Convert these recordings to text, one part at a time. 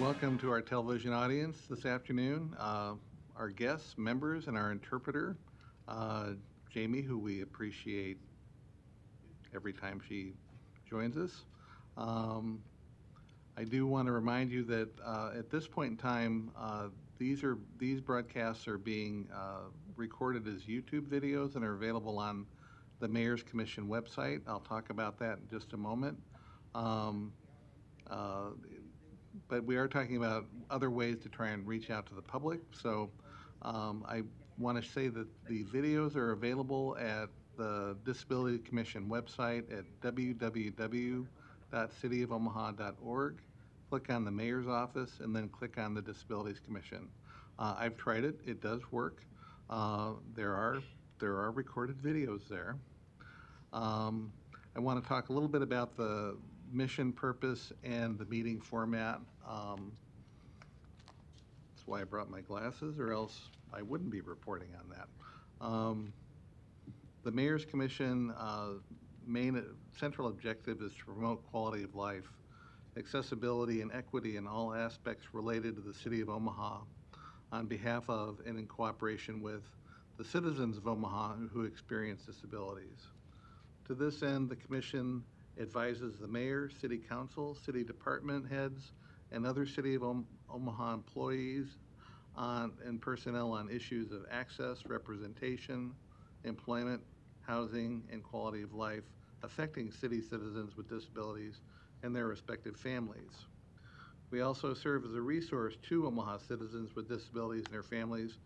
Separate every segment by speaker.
Speaker 1: Welcome to our television audience this afternoon. Our guests, members, and our interpreter, uh, Jamie, who we appreciate every time she joins us. Um, I do want to remind you that at this point in time, these broadcasts are being recorded as YouTube videos and are available on the Mayor's Commission website. I'll talk about that in just a moment. Um, uh, but we are talking about other ways to try and reach out to the public. So I want to say that the videos are available at the Disability Commission website at www.cityofomaha.org. Click on the mayor's office and then click on the Disabilities Commission. I've tried it; it does work. There are recorded videos there. Um, I want to talk a little bit about the mission, purpose, and the meeting format. That's why I brought my glasses, or else I wouldn't be reporting on that. The Mayor's Commission main central objective is to promote quality of life, accessibility, and equity in all aspects related to the City of Omaha on behalf of and in cooperation with the citizens of Omaha who experience disabilities. To this end, the Commission advises the mayor, city council, city department heads, and other City of Omaha employees and personnel on issues of access, representation, employment, housing, and quality of life affecting city citizens with disabilities and their respective families. We also serve as a resource to Omaha citizens with disabilities and their families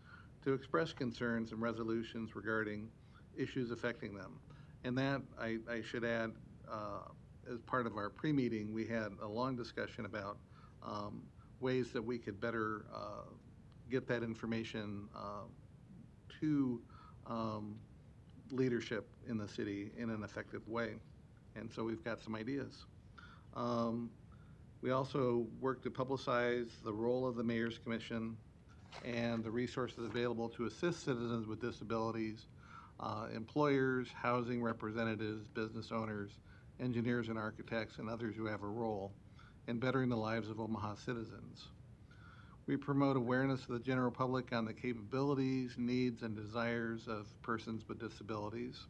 Speaker 1: to express concerns and resolutions regarding issues affecting them. And that, I should add, as part of our pre-meeting, we had a long discussion about ways that we could better get that information to leadership in the city in an effective way. And so we've got some ideas. Um, we also work to publicize the role of the Mayor's Commission and the resources available to assist citizens with disabilities, employers, housing representatives, business owners, engineers and architects, and others who have a role in bettering the lives of Omaha citizens. We promote awareness of the general public on the capabilities, needs, and desires of persons with disabilities.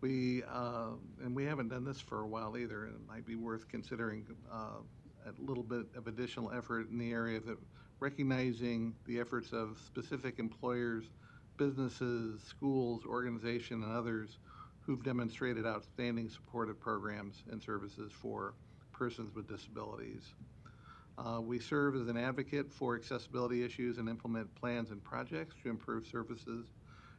Speaker 1: And we haven't done this for a while either, and it might be worth considering a little bit of additional effort in the area of recognizing the efforts of specific employers, businesses, schools, organizations, and others who've demonstrated outstanding supportive programs and services for persons with disabilities. We serve as an advocate for accessibility issues and implement plans and projects to improve services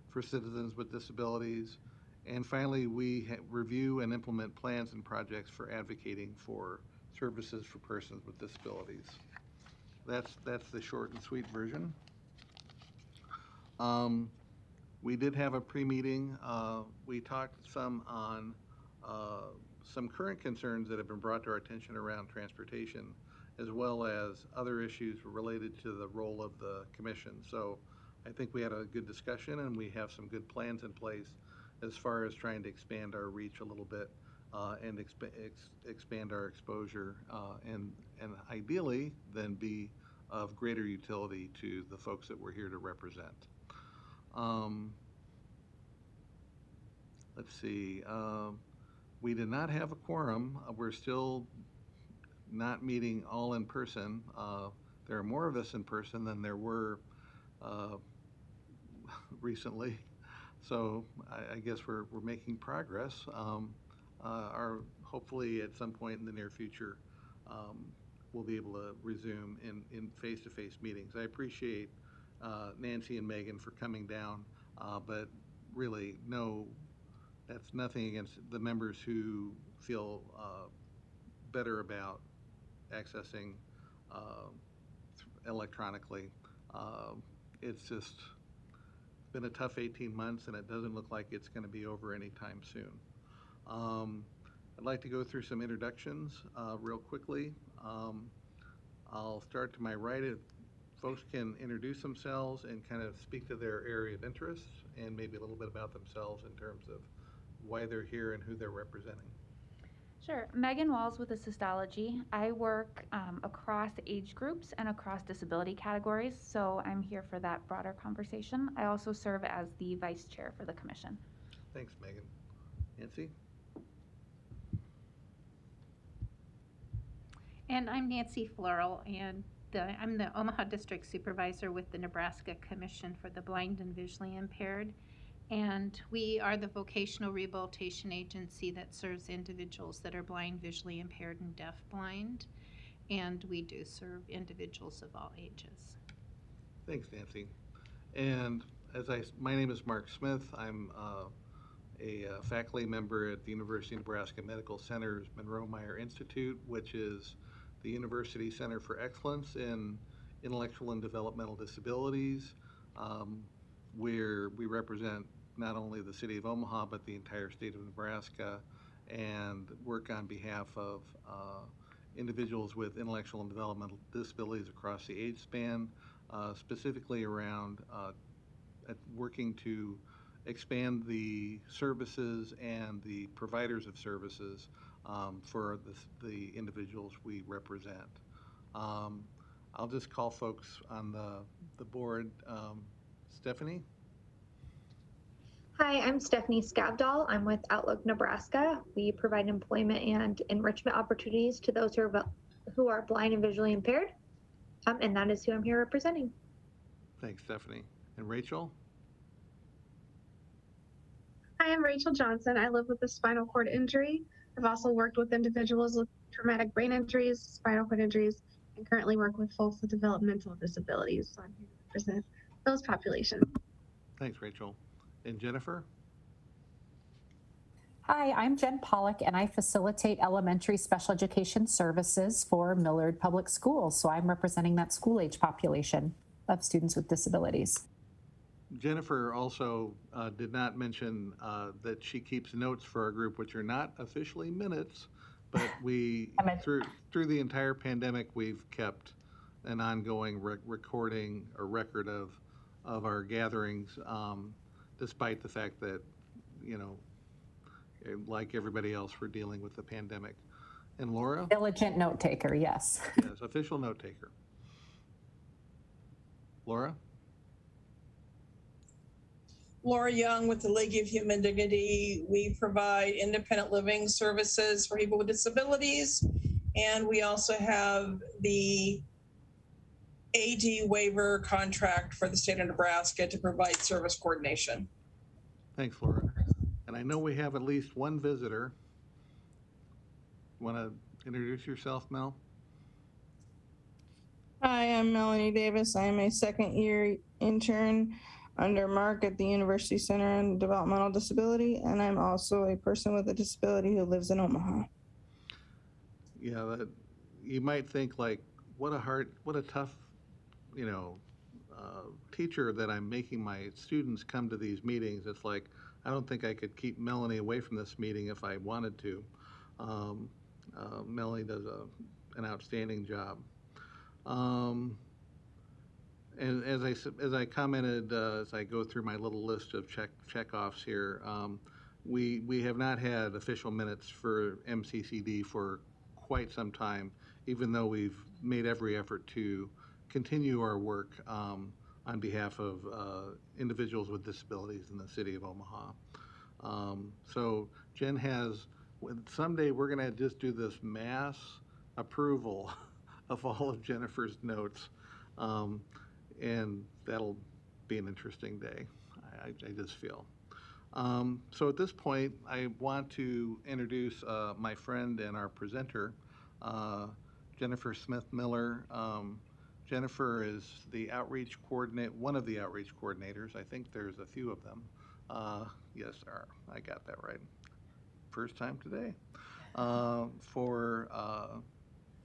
Speaker 1: for citizens with disabilities. And finally, we review and implement plans and projects for advocating for services for persons with disabilities. That's the short and sweet version. We did have a pre-meeting. We talked some on some current concerns that have been brought to our attention around transportation, as well as other issues related to the role of the commission. So I think we had a good discussion, and we have some good plans in place as far as trying to expand our reach a little bit and expand our exposure, and ideally then be of greater utility to the folks that we're here to represent. Um, let's see. We did not have a quorum. We're still not meeting all in person. There are more of us in person than there were recently. So I guess we're making progress. Hopefully at some point in the near future, we'll be able to resume in face-to-face meetings. I appreciate Nancy and Megan for coming down, but really, that's nothing against the members who feel better about accessing electronically. It's just been a tough 18 months, and it doesn't look like it's going to be over anytime soon. I'd like to go through some introductions real quickly. I'll start to my right. If folks can introduce themselves and kind of speak to their area of interest and maybe a little bit about themselves in terms of why they're here and who they're representing.
Speaker 2: Sure. Megan Walls with Assistology. I work across age groups and across disability categories, so I'm here for that broader conversation. I also serve as the vice chair for the commission.
Speaker 1: Thanks, Megan. Nancy?
Speaker 3: And I'm Nancy Floral, and I'm the Omaha District Supervisor with the Nebraska Commission for the Blind and Visually Impaired. And we are the vocational rehabilitation agency that serves individuals that are blind, visually impaired, and deafblind. And we do serve individuals of all ages.
Speaker 1: Thanks, Nancy. And my name is Mark Smith. I'm a faculty member at the University of Nebraska Medical Center's Monroe-Meyer Institute, which is the University Center for Excellence in Intellectual and Developmental Disabilities, where we represent not only the city of Omaha, but the entire state of Nebraska, and work on behalf of individuals with intellectual and developmental disabilities across the age span, specifically around working to expand the services and the providers of services for the individuals we represent. I'll just call folks on the board. Stephanie?
Speaker 4: Hi, I'm Stephanie Skavdal. I'm with Outlook Nebraska. We provide employment and enrichment opportunities to those who are blind and visually impaired, and that is who I'm here representing.
Speaker 1: Thanks, Stephanie. And Rachel?
Speaker 5: Hi, I'm Rachel Johnson. I live with a spinal cord injury. I've also worked with individuals with traumatic brain injuries, spinal cord injuries, and currently work with folks with developmental disabilities. So I'm here to represent those populations.
Speaker 1: Thanks, Rachel. And Jennifer?
Speaker 6: Hi, I'm Jen Pollock, and I facilitate elementary special education services for Millard Public Schools. So I'm representing that school age population of students with disabilities.
Speaker 1: Jennifer also did not mention that she keeps notes for our group, which are not officially minutes, but we, through the entire pandemic, we've kept an ongoing recording or record of our gatherings, despite the fact that, you know, like everybody else, we're dealing with the pandemic. And Laura?
Speaker 6: Diligent note taker, yes.
Speaker 1: Yes, official note taker. Laura?
Speaker 7: Laura Young with the League of Human Dignity. We provide independent living services for people with disabilities, and we also have the AD waiver contract for the state of Nebraska to provide service coordination.
Speaker 1: Thanks, Laura. And I know we have at least one visitor. Want to introduce yourself, Mel?
Speaker 8: Hi, I'm Melanie Davis. I am a second-year intern under Mark at the University Center on Developmental Disability, and I'm also a person with a disability who lives in Omaha.
Speaker 1: Yeah, you might think like, what a tough, you know, teacher that I'm making my students come to these meetings. It's like, I don't think I could keep Melanie away from this meeting if I wanted to. Melanie does an outstanding job. And as I commented, as I go through my little list of checkoffs here, we have not had official minutes for MCCD for quite some time, even though we've made every effort to continue our work on behalf of individuals with disabilities in the city of Omaha. So Jen has, someday we're going to just do this mass approval of all of Jennifer's notes. And that'll be an interesting day, I just feel. So at this point, I want to introduce my friend and our presenter, Jennifer Smith-Miller. Jennifer is the outreach coordinator, one of the outreach coordinators. I think there's a few of them. Yes, there are. I got that right. First time today. For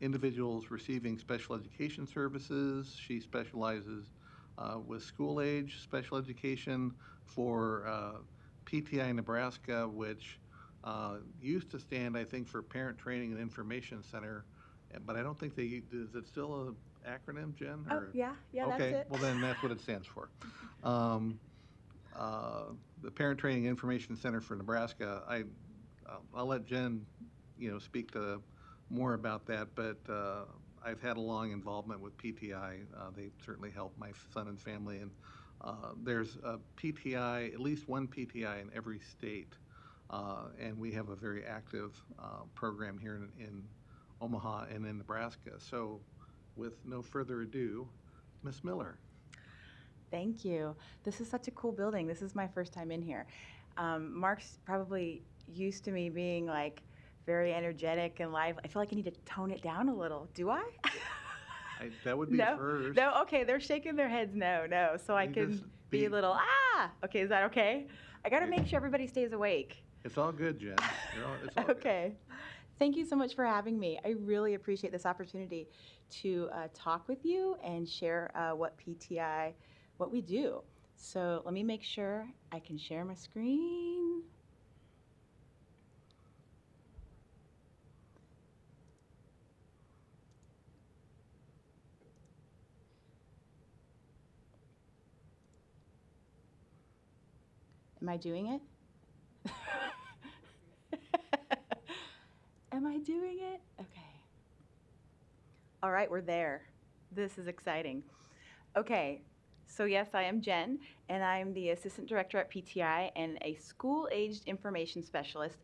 Speaker 1: individuals receiving special education services. She specializes with school age special education for PTI Nebraska, which used to stand, I think, for Parent Training and Information Center, but I don't think is it still an acronym, Jen?
Speaker 9: Or? Oh, yeah,
Speaker 1: Okay,
Speaker 9: that's it.
Speaker 1: Well then that's what it stands for. The Parent Training and Information Center for Nebraska. I'll let Jen speak to more about that, but I've had a long involvement with PTI. They certainly helped my son and family, and there's a PTI, at least one PTI in every state, and we have a very active program here in Omaha and in Nebraska. So with no further ado, Ms. Miller.
Speaker 9: Thank you. This is such a cool building. This is my first time in here. Mark's probably used to me being like very energetic and live. I feel like I need to tone it down a little. Do I?
Speaker 1: That would be
Speaker 9: No?
Speaker 1: first.
Speaker 9: No? Okay, they're shaking their heads no. So I
Speaker 1: You
Speaker 9: can
Speaker 1: just
Speaker 9: be a little, Okay, is that okay? I got to make sure everybody stays awake.
Speaker 1: It's all good, Jen. It's all good.
Speaker 9: Okay. Thank you so much for having me. I really appreciate this opportunity to talk with you and share what we do. So let me make sure I can share my screen. Am I doing it? Am I doing it? Okay. All right, we're there. This is exciting. Okay, so yes, I am Jen, and I'm the Assistant Director at PTI and a School-Aged Information Specialist.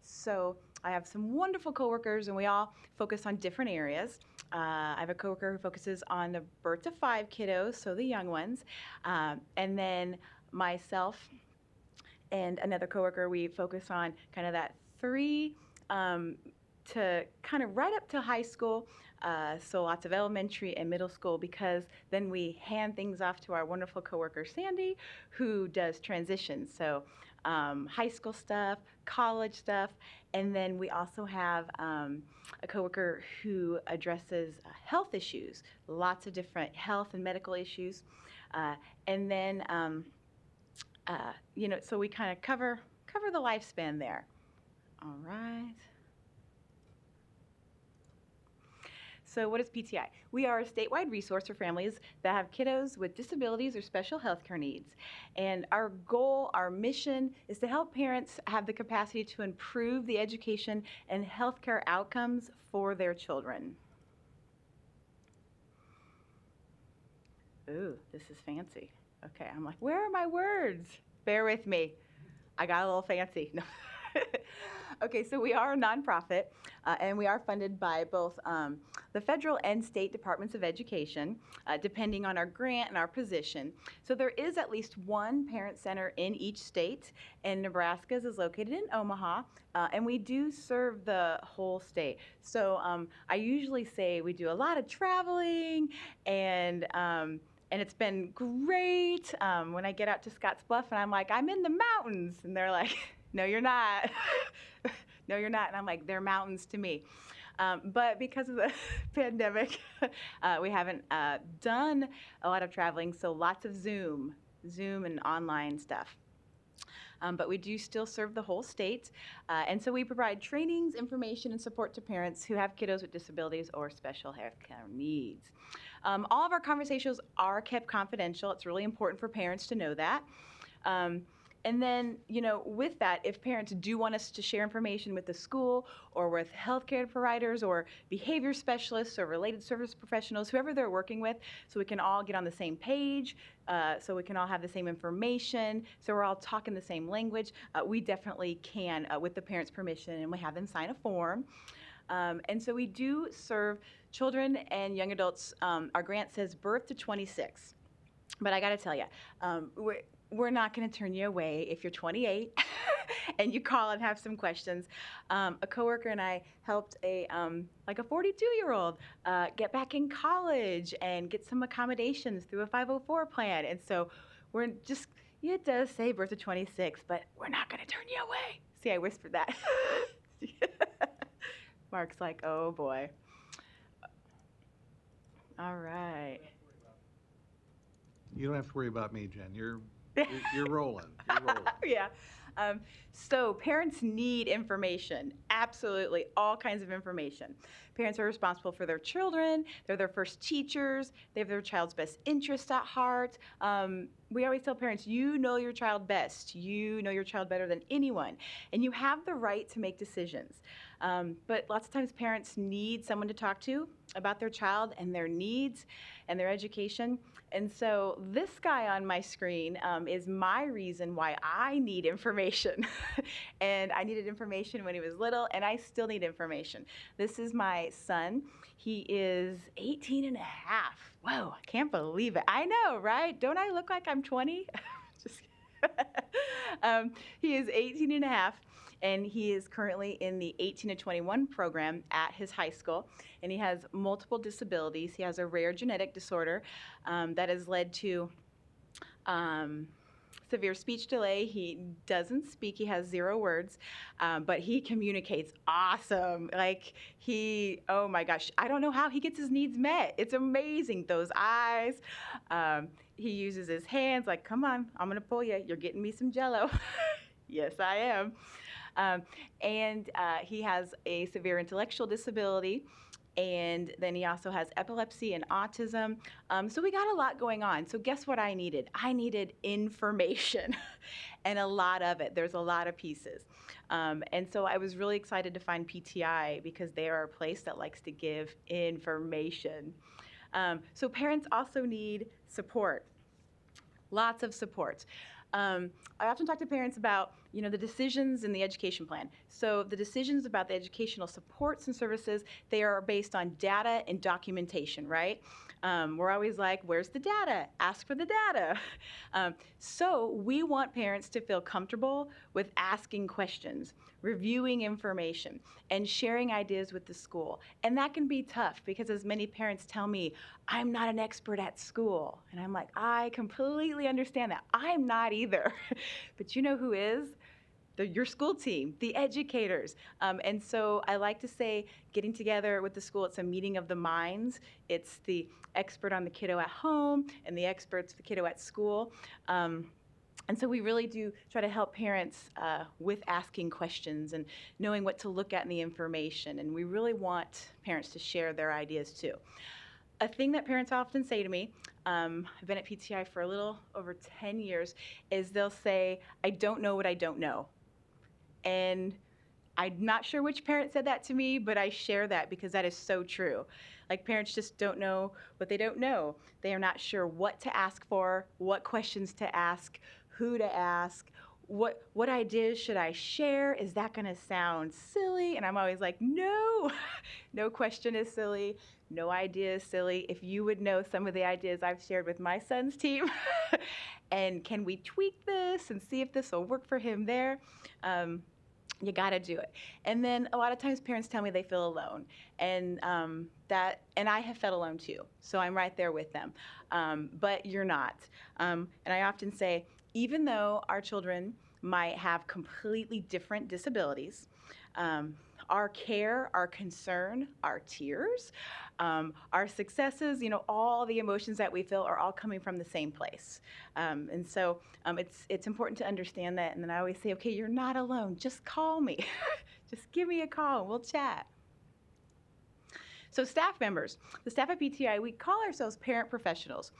Speaker 9: So I have some wonderful coworkers, and we all focus on different areas. I have a coworker who focuses on the birth to 5 kiddos, so the young ones, and then myself and another coworker, we focus on kind of that 3 to kind of right up to high school, so lots of elementary and middle school, because then we hand things off to our wonderful coworker Sandy, who does transitions, so high school stuff, college stuff, and then we also have a coworker who addresses health issues, lots of different health and medical issues, and then so we kind of cover the lifespan there. All right. So what is PTI? We are a statewide resource for families that have kiddos with disabilities or special healthcare needs. And our goal, our mission, is to help parents have the capacity to improve the education and healthcare outcomes for their children. Ooh, this is fancy. Okay, I'm like, where are my words? Bear with me. I got a little fancy. No. Okay, so we are a nonprofit, and we are funded by both the federal and state departments of education, depending on our grant and our position. So there is at least one parent center in each state, and Nebraska's is located in Omaha, and we do serve the whole state. So I usually say we do a lot of traveling, and it's been great when I get out to Scottsbluff and I'm like, I'm in the mountains. And they're like, no, you're not. No, you're not. And I'm like, they're mountains to me. But because of the pandemic, we haven't done a lot of traveling. So lots of Zoom and online stuff. But we do still serve the whole state. And so we provide trainings, information, and support to parents who have kiddos with disabilities or special healthcare needs. All of our conversations are kept confidential. It's really important for parents to know that. And then, with that, if parents do want us to share information with the school or with healthcare providers or behavior specialists or related service professionals, whoever they're working with, so we can all get on the same page, so we can all have the same information, so we're all talking the same language, we definitely can with the parents' permission, and we have them sign a form. And so we do serve children and young adults. Our grant says birth to 26. But I got to tell you, we're not going to turn you away if you're 28 and you call and have some questions. A coworker and I helped a 42-year-old get back in college and get some accommodations through a 504 plan. And so it does say birth to 26, but we're not going to turn you away. See, I whispered that. Mark's like, oh boy. All right.
Speaker 1: You don't have to worry about me, Jen. You're rolling. You're rolling.
Speaker 9: Yeah. So parents need information, absolutely, all kinds of information. Parents are responsible for their children. They're their first teachers. They have their child's best interest at heart. We always tell parents, you know your child best. You know your child better than anyone. And you have the right to make decisions. But lots of times parents need someone to talk to about their child and their needs and their education. And so this guy on my screen is my reason why I need information. And I needed information when he was little, and I still need information. This is my son. He is 18 and a half. Whoa, I can't believe it. I know, right? Don't I look like I'm 20? Just he is 18 and a half. And he is currently in the 18 to 21 program at his high school, and he has multiple disabilities. He has a rare genetic disorder that has led to severe speech delay. He doesn't speak. He has 0 words, but he communicates awesome. Like oh my gosh, I don't know how he gets his needs met. It's amazing. Those eyes. He uses his hands like, come on, I'm going to pull you. You're getting me some Jell-O. Yes, I am. And he has a severe intellectual disability, and then he also has epilepsy and autism. So we got a lot going on. So guess what I needed? I needed information, and a lot of it. There's a lot of pieces. And so I was really excited to find PTI because they are a place that likes to give information. So parents also need support, lots of support. I often talk to parents about, the decisions in the education plan. So the decisions about the educational supports and services, they are based on data and documentation, right? We're always like, where's the data? Ask for the data. So we want parents to feel comfortable with asking questions, reviewing information, and sharing ideas with the school. And that can be tough because as many parents tell me, I'm not an expert at school. And I'm like, I completely understand that. I'm not either. But you know who is? Your school team, the educators. And so I like to say getting together with the school, it's a meeting of the minds. It's the expert on the kiddo at home and the experts, the kiddo at school. And so we really do try to help parents with asking questions and knowing what to look at in the information. And we really want parents to share their ideas too. A thing that parents often say to me, I've been at PTI for a little over 10 years, is they'll say, I don't know what I don't know. And I'm not sure which parent said that to me, but I share that because that is so true. Like parents just don't know what they don't know. They are not sure what to ask for, what questions to ask, who to ask, what ideas should I share? Is that going to sound silly? And I'm always like, no, no question is silly. No idea is silly. If you would know some of the ideas I've shared with my son's team, and can we tweak this and see if this will work for him there? You got to do it. And then a lot of times parents tell me they feel alone, and I have felt alone too. So I'm right there with them. But you're not. And I often say, even though our children might have completely different disabilities, our care, our concern, our tears, our successes, all the emotions that we feel are all coming from the same place. And so it's important to understand that. And then I always say, okay, you're not alone. Just call me. Just give me a call and we'll chat. So staff members, the staff at PTI, we call ourselves parent professionals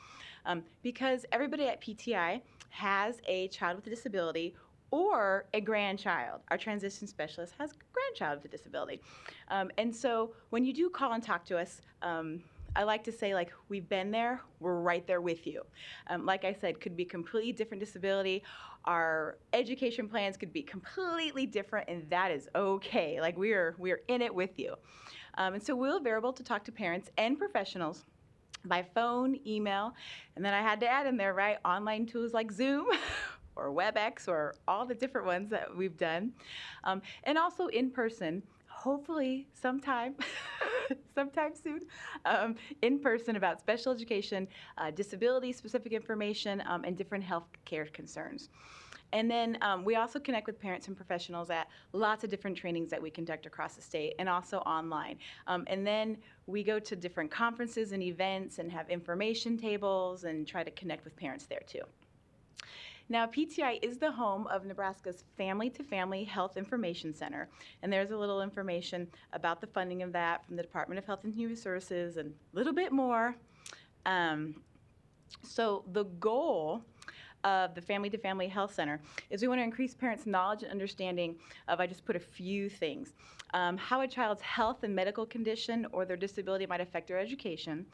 Speaker 9: because everybody at PTI has a child with a disability or a grandchild. Our transition specialist has a grandchild with a disability. And so when you do call and talk to us, I like to say, we've been there, we're right there with you. Like I said, could be completely different disability. Our education plans could be completely different, and that is okay. We're in it with you. And so we're available to talk to parents and professionals by phone, email, and then I had to add in there, right, online tools like Zoom or WebEx or all the different ones that we've done. And also in person, hopefully sometime soon, in person about special education, disability-specific information, and different health care concerns. And then we also connect with parents and professionals at lots of different trainings that we conduct across the state and also online. And then we go to different conferences and events and have information tables and try to connect with parents there too. Now, PTI is the home of Nebraska's Family to Family Health Information Center, and there's a little information about the funding of that from the Department of Health and Human Services and a little bit more. So the goal of the Family to Family Health Center is we want to increase parents' knowledge and understanding of, I just put a few things, how a child's health and medical condition or their disability might affect their education.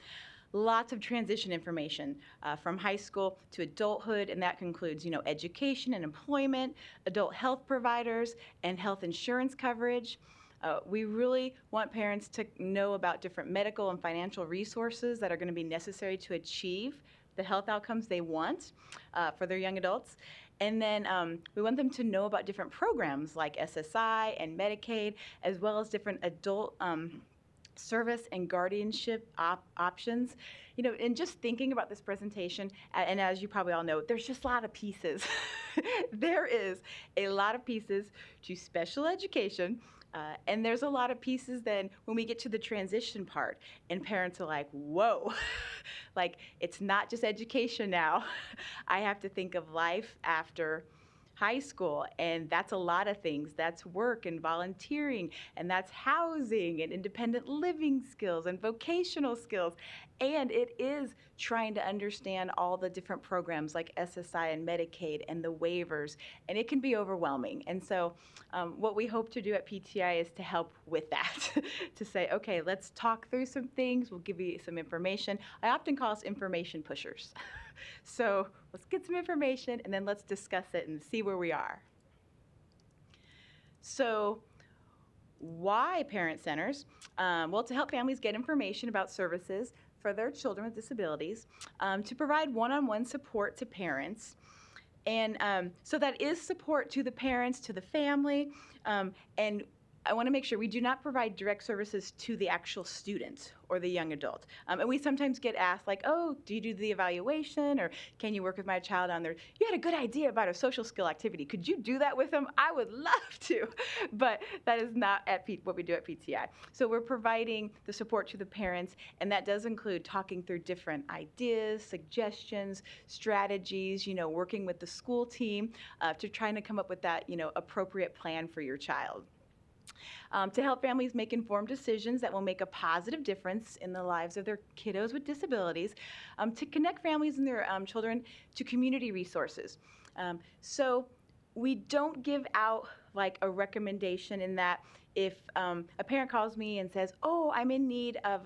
Speaker 9: Lots of transition information from high school to adulthood, and that concludes, education and employment, adult health providers, and health insurance coverage. We really want parents to know about different medical and financial resources that are going to be necessary to achieve the health outcomes they want for their young adults. And then we want them to know about different programs like SSI and Medicaid, as well as different adult service and guardianship options. And just thinking about this presentation, and as you probably all know, there's just a lot of pieces. There is a lot of pieces to special education, and there's a lot of pieces then when we get to the transition part, and parents are like, whoa, like it's not just education now. I have to think of life after high school, and that's a lot of things. That's work and volunteering, and that's housing and independent living skills and vocational skills. And it is trying to understand all the different programs like SSI and Medicaid and the waivers, and it can be overwhelming. And so what we hope to do at PTI is to help with that, to say, okay, let's talk through some things. We'll give you some information. I often call us information pushers. So let's get some information and then let's discuss it and see where we are. So why parent centers? Well, to help families get information about services for their children with disabilities, to provide one-on-one support to parents. And so that is support to the parents, to the family, and I want to make sure we do not provide direct services to the actual student or the young adult. And we sometimes get asked like, oh, do you do the evaluation, or can you work with my child on their, you had a good idea about a social skill activity. Could you do that with them? I would love to, but that is not what we do at PTI. So we're providing the support to the parents, and that does include talking through different ideas, suggestions, strategies, working with the school team to trying to come up with that, appropriate plan for your child. To help families make informed decisions that will make a positive difference in the lives of their kiddos with disabilities, to connect families and their children to community resources. So we don't give out like a recommendation in that if a parent calls me and says, oh, I'm in need of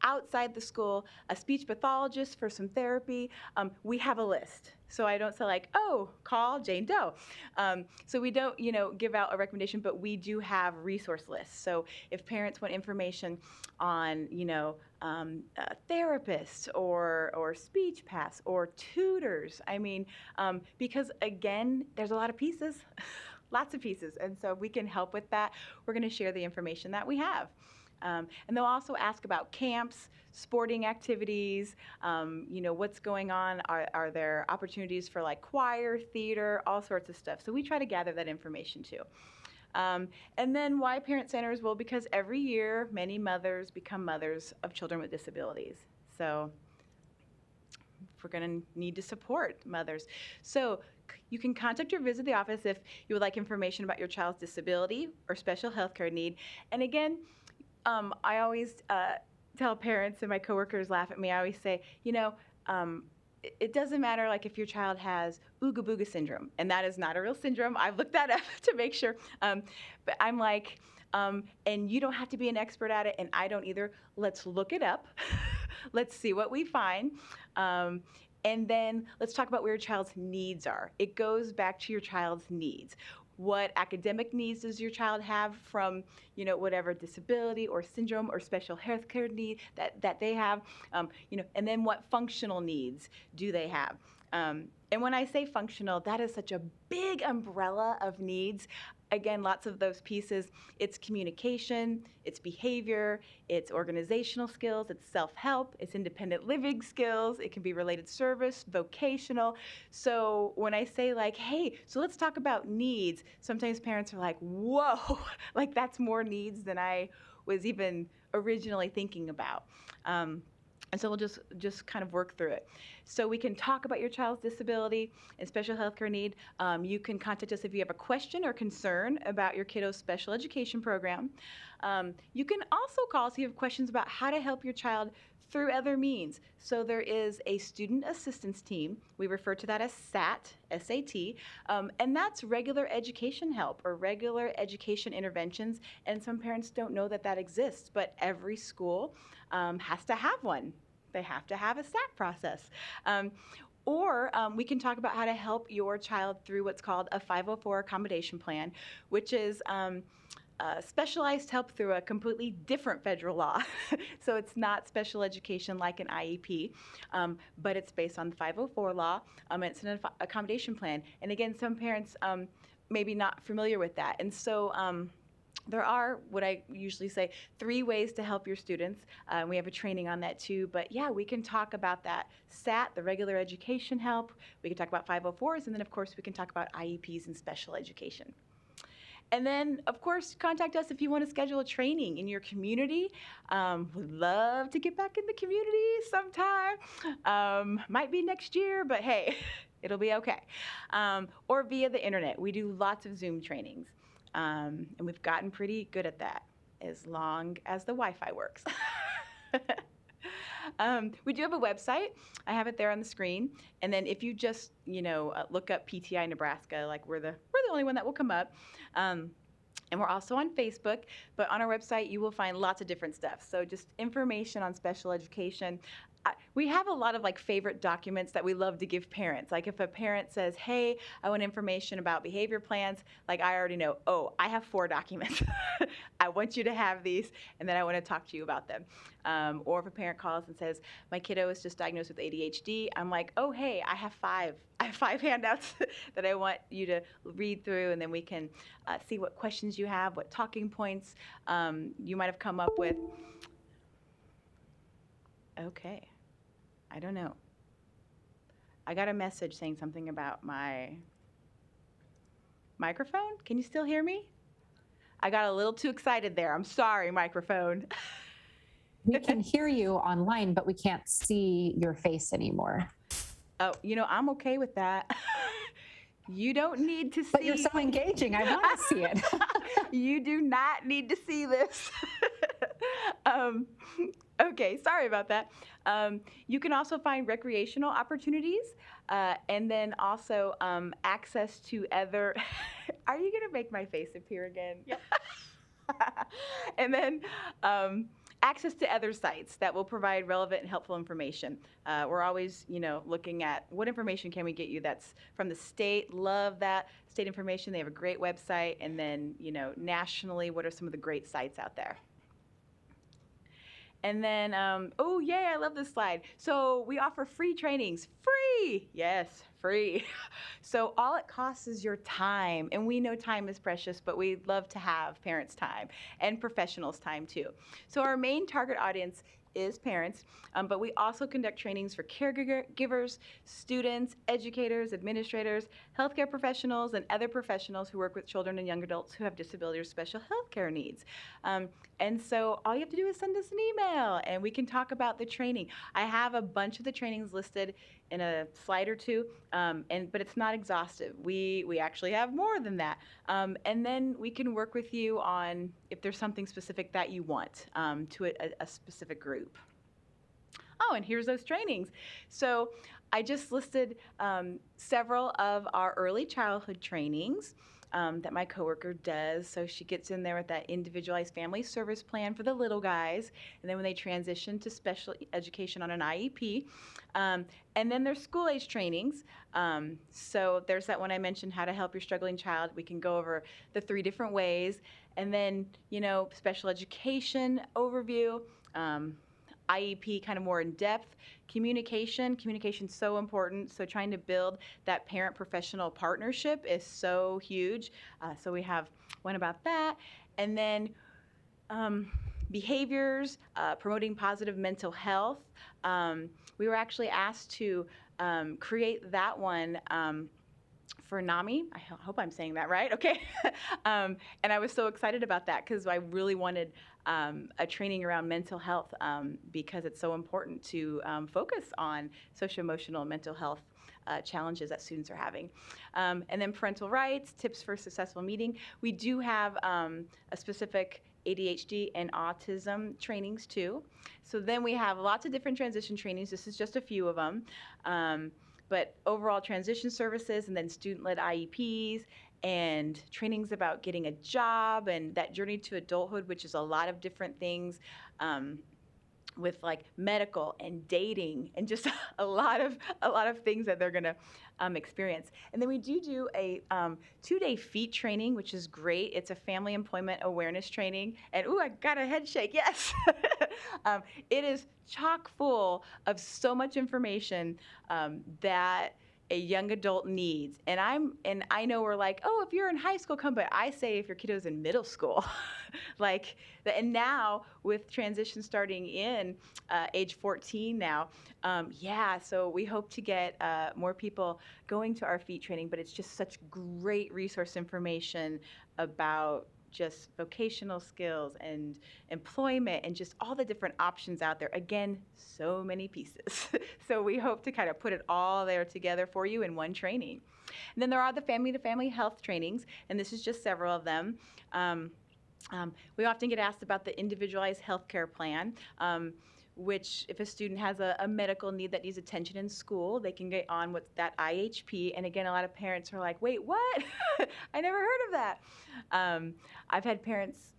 Speaker 9: outside the school, a speech pathologist for some therapy, we have a list. So I don't say like, oh, call Jane Doe. So we don't, give out a recommendation, but we do have resource lists. So if parents want information on, therapists or speech paths or tutors, because again, there's a lot of pieces, lots of pieces. And so if we can help with that, we're going to share the information that we have. And they'll also ask about camps, sporting activities, what's going on. Are there opportunities for like choir, theater, all sorts of stuff. So we try to gather that information too. And then why parent centers? Well, because every year many mothers become mothers of children with disabilities. So we're going to need to support mothers. So you can contact or visit the office if you would like information about your child's disability or special health care need. And again, I always tell parents, and my coworkers laugh at me, I always say, it doesn't matter like if your child has Ooga Booga syndrome, and that is not a real syndrome. I've looked that up to make sure. But I'm like, and you don't have to be an expert at it, and I don't either. Let's look it up. Let's see what we find. And then let's talk about where your child's needs are. It goes back to your child's needs. What academic needs does your child have from, whatever disability or syndrome or special health care need that they have, and then what functional needs do they have? And when I say functional, that is such a big umbrella of needs. Again, lots of those pieces. It's communication, it's behavior, it's organizational skills, it's self-help, it's independent living skills, it can be related service, vocational. So when I say like, hey, so let's talk about needs, sometimes parents are like, whoa, like that's more needs than I was even originally thinking about. And so we'll just kind of work through it. So we can talk about your child's disability and special healthcare need. You can contact us if you have a question or concern about your kiddo's special education program. You can also call us if you have questions about how to help your child through other means. So there is a student assistance team. We refer to that as SAT, S-A-T, and that's regular education help or regular education interventions. And some parents don't know that that exists, but every school has to have one. They have to have a SAT process. Or we can talk about how to help your child through what's called a 504 accommodation plan, which is specialized help through a completely different federal law. So it's not special education like an IEP, but it's based on the 504 law. It's an accommodation plan. And again, some parents maybe not familiar with that. And so there are, what I usually say, 3 ways to help your students. We have a training on that too. But yeah, we can talk about that SAT, the regular education help. We can talk about 504s. And then, of course, we can talk about IEPs and special education. And then, of course, contact us if you want to schedule a training in your community. Would love to get back in the community sometime. Might be next year, but hey, it'll be okay. Or via the internet. We do lots of Zoom trainings. And we've gotten pretty good at that, as long as the Wi-Fi works. We do have a website. I have it there on the screen. And then if you just, look up PTI Nebraska, like we're the only one that will come up. And we're also on Facebook, but on our website, you will find lots of different stuff. So just information on special education. We have a lot of favorite documents that we love to give parents. Like if a parent says, hey, I want information about behavior plans, I already know, oh, I have 4 documents. I want you to have these, and then I want to talk to you about them. Or if a parent calls and says, my kiddo is just diagnosed with ADHD, I'm like, oh, hey, I have 5. I have 5 handouts that I want you to read through, and then we can see what questions you have, what talking points you might have come up with. Okay. I don't know. I got a message saying something about my microphone. Can you still hear me? I got a little too excited there. I'm sorry, microphone.
Speaker 6: We can hear you online, but we can't see your face anymore.
Speaker 9: Oh, I'm okay with that. You don't need to see.
Speaker 6: But you're so engaging. I want to see it.
Speaker 9: You do not need to see this. Okay, sorry about that. You can also find recreational opportunities and then also access to other. Are you going to make my face appear again? Yep. And then access to other sites that will provide relevant and helpful information. We're always, looking at what information can we get you that's from the state. Love that state information. They have a great website. And then, nationally, what are some of the great sites out there? And then, oh, yay, I love this slide. So we offer free trainings. Free! Yes, free. So all it costs is your time. And we know time is precious, but we love to have parents' time and professionals' time too. So our main target audience is parents, but we also conduct trainings for caregivers, students, educators, administrators, healthcare professionals, and other professionals who work with children and young adults who have disability or special healthcare needs. And so all you have to do is send us an email, and we can talk about the training. I have a bunch of the trainings listed in a slide or two, but it's not exhaustive. We actually have more than that. And then we can work with you on if there's something specific that you want to a specific group. Oh, and here's those trainings. So I just listed several of our early childhood trainings that my coworker does. So she gets in there with that individualized family service plan for the little guys, and then when they transition to special education on an IEP. And then there's school age trainings. So there's that one I mentioned, how to help your struggling child. We can go over the 3 different ways. And then, special education overview, IEP kind of more in depth. Communication's so important. So trying to build that parent-professional partnership is so huge. So we have one about that. And then behaviors, promoting positive mental health. We were actually asked to create that one for NAMI. I hope I'm saying that right. Okay. And I was so excited about that because I really wanted a training around mental health because it's so important to focus on social-emotional mental health challenges that students are having. And then parental rights, tips for successful meeting. We do have a specific ADHD and autism trainings too. So then we have lots of different transition trainings. This is just a few of them. But overall transition services and then student-led IEPs and trainings about getting a job and that journey to adulthood, which is a lot of different things with like medical and dating and just a lot of things that they're gonna experience. And then we do a 2-day FEET training, which is great. It's a family employment awareness training. And ooh, I got a head shake, yes. It is chock full of so much information that a young adult needs. And I know we're like, oh, if you're in high school, come, but I say if your kiddo's in middle school, like, and now with transition starting in age 14 now, yeah, so we hope to get more people going to our FEET training, but it's just such great resource information about just vocational skills and employment and just all the different options out there. Again, so many pieces. So we hope to kind of put it all there together for you in one training. And then there are the family-to-family health trainings, and this is just several of them. We often get asked about the individualized healthcare plan, which if a student has a medical need that needs attention in school, they can get on with that IHP. And again, a lot of parents are like, wait, what? I never heard of that. I've had parents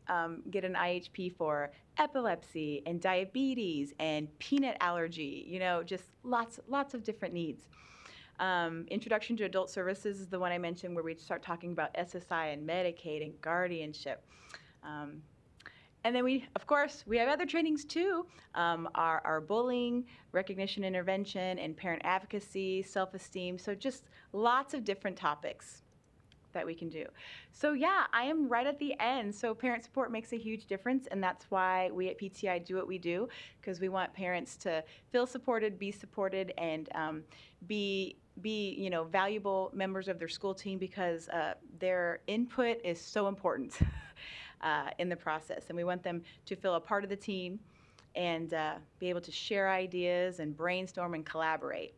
Speaker 9: get an IHP for epilepsy and diabetes and peanut allergy, you know, just lots of different needs. Introduction to Adult Services is the one I mentioned where we start talking about SSI and Medicaid and guardianship. And then of course, we have other trainings too. Our bullying, recognition intervention, and parent advocacy, self-esteem. So just lots of different topics that we can do. So yeah, I am right at the end. So parent support makes a huge difference, and that's why we at PTI do what we do, because we want parents to feel supported, and be valuable members of their school team, because their input is so important. In the process, and we want them to feel a part of the team and be able to share ideas and brainstorm and collaborate.